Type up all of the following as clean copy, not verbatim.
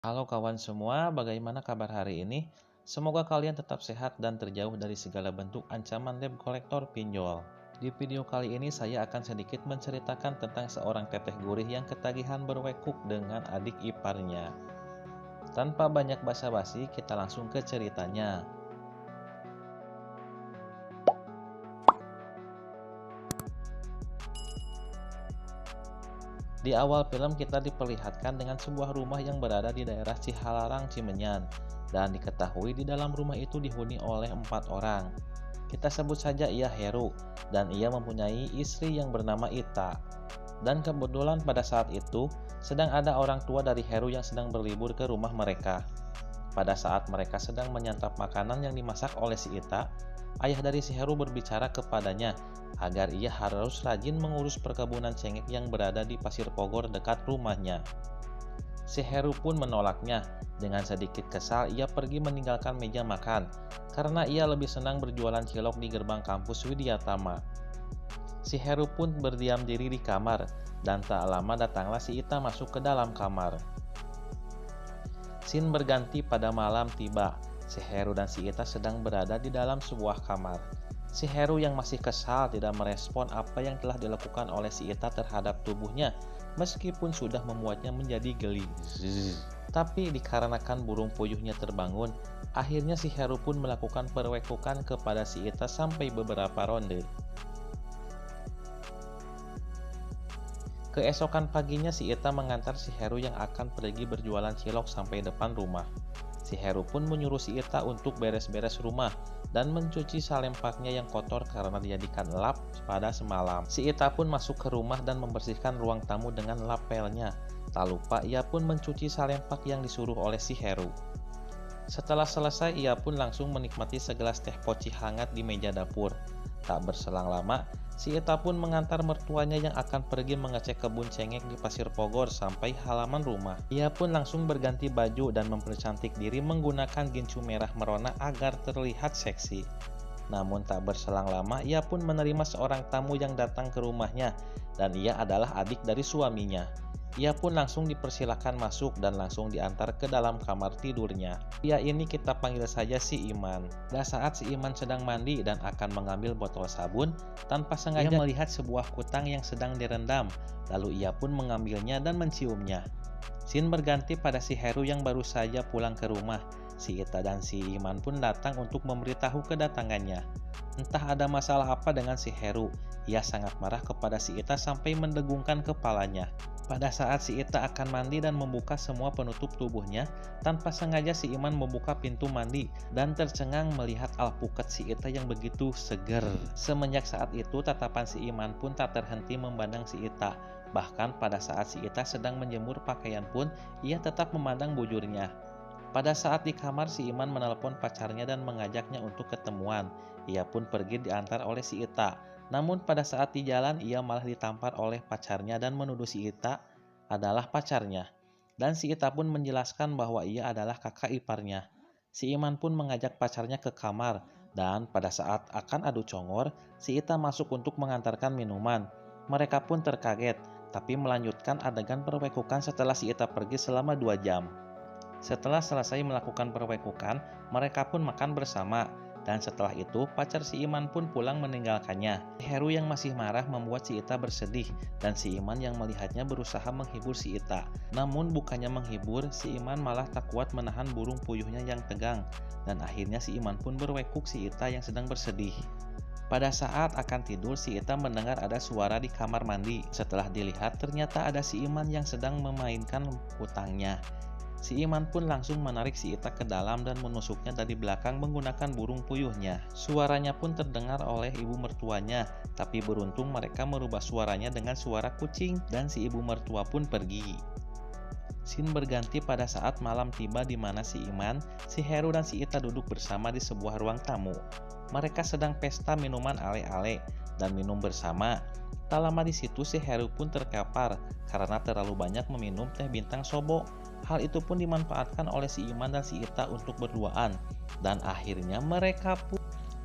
Halo kawan semua, bagaimana kabar hari ini? Semoga kalian tetap sehat dan terjauh dari segala bentuk ancaman debt kolektor pinjol. Di video kali ini saya akan sedikit menceritakan tentang seorang teteh gurih yang ketagihan berwekuk dengan adik iparnya. Tanpa banyak basa-basi, kita langsung ke ceritanya. Di awal film kita diperlihatkan dengan sebuah rumah yang berada di daerah Cihalarang, Cimenyan, dan diketahui di dalam rumah itu dihuni oleh 4 orang. Kita sebut saja ia Heru, dan ia mempunyai istri yang bernama Ita. Dan kebetulan pada saat itu, sedang ada orang tua dari Heru yang sedang berlibur ke rumah mereka. Pada saat mereka sedang menyantap makanan yang dimasak oleh si Ita, ayah dari si Heru berbicara kepadanya agar ia harus rajin mengurus perkebunan cengkeh yang berada di Pasir Pogor dekat rumahnya. Si Heru pun menolaknya. Dengan sedikit kesal, ia pergi meninggalkan meja makan karena ia lebih senang berjualan cilok di gerbang kampus Widyatama. Si Heru pun berdiam diri di kamar, dan tak lama datanglah si Ita masuk ke dalam kamar. Scene berganti pada malam tiba. Si Heru dan si Ita sedang berada di dalam sebuah kamar. Si Heru yang masih kesal tidak merespon apa yang telah dilakukan oleh si Ita terhadap tubuhnya, meskipun sudah membuatnya menjadi geli. Tapi dikarenakan burung puyuhnya terbangun, akhirnya si Heru pun melakukan perwekukan kepada si Ita sampai beberapa ronde. Keesokan paginya si Ita mengantar si Heru yang akan pergi berjualan cilok sampai depan rumah. Si Heru pun menyuruh si Ita untuk beres-beres rumah dan mencuci salempaknya yang kotor karena dijadikan lap pada semalam. Si Ita pun masuk ke rumah dan membersihkan ruang tamu dengan lapelnya. Tak lupa ia pun mencuci salempak yang disuruh oleh si Heru. Setelah selesai, ia pun langsung menikmati segelas teh poci hangat di meja dapur. Tak berselang lama, si Ita pun mengantar mertuanya yang akan pergi mengecek kebun cengkeh di Pasir Pogor sampai halaman rumah. Ia pun langsung berganti baju dan mempercantik diri menggunakan gincu merah merona agar terlihat seksi. Namun tak berselang lama, ia pun menerima seorang tamu yang datang ke rumahnya, dan ia adalah adik dari suaminya. Ia pun langsung dipersilakan masuk dan langsung diantar ke dalam kamar tidurnya. Pria ini kita panggil saja si Iman. Pada saat si Iman sedang mandi dan akan mengambil botol sabun, tanpa sengaja ia melihat sebuah kutang yang sedang direndam. Lalu ia pun mengambilnya dan menciumnya. Scene berganti pada si Heru yang baru saja pulang ke rumah. Si Ita dan si Iman pun datang untuk memberitahu kedatangannya. Entah ada masalah apa dengan si Heru, ia sangat marah kepada si Ita sampai mendegungkan kepalanya. Pada saat si Ita akan mandi dan membuka semua penutup tubuhnya, tanpa sengaja si Iman membuka pintu mandi dan tercengang melihat alpukat si Ita yang begitu seger. Semenjak saat itu, tatapan si Iman pun tak terhenti memandang si Ita. Bahkan pada saat si Ita sedang menjemur pakaian pun, ia tetap memandang bujurnya. Pada saat di kamar, si Iman menelpon pacarnya dan mengajaknya untuk ketemuan. Ia pun pergi diantar oleh si Ita. Namun pada saat di jalan, ia malah ditampar oleh pacarnya dan menuduh si Ita adalah pacarnya. Dan si Ita pun menjelaskan bahwa ia adalah kakak iparnya. Si Iman pun mengajak pacarnya ke kamar. Dan pada saat akan adu congor, si Ita masuk untuk mengantarkan minuman. Mereka pun terkaget, tapi melanjutkan adegan perwekukan setelah si Ita pergi selama 2 jam. Setelah selesai melakukan perwekukan, mereka pun makan bersama. Dan setelah itu, pacar si Iman pun pulang meninggalkannya. Heru yang masih marah membuat si Ita bersedih, dan si Iman yang melihatnya berusaha menghibur si Ita. Namun bukannya menghibur, si Iman malah tak kuat menahan burung puyuhnya yang tegang. Dan akhirnya si Iman pun berwekuk si Ita yang sedang bersedih. Pada saat akan tidur, si Ita mendengar ada suara di kamar mandi. Setelah dilihat, ternyata ada si Iman yang sedang memainkan hutangnya. Si Iman pun langsung menarik si Ita ke dalam dan menusuknya dari belakang menggunakan burung puyuhnya. Suaranya pun terdengar oleh ibu mertuanya, tapi beruntung mereka merubah suaranya dengan suara kucing dan si ibu mertua pun pergi. Scene berganti pada saat malam tiba di mana si Iman, si Heru dan si Ita duduk bersama di sebuah ruang tamu. Mereka sedang pesta minuman ale-ale dan minum bersama. Tak lama di situ si Heru pun terkapar karena terlalu banyak meminum teh bintang sobo. Hal itu pun dimanfaatkan oleh si Iman dan si Ita untuk berduaan, dan akhirnya mereka pun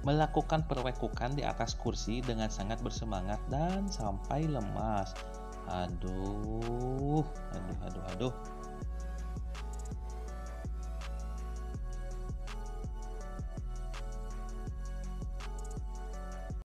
melakukan perwekukan di atas kursi dengan sangat bersemangat dan sampai lemas. Aduh.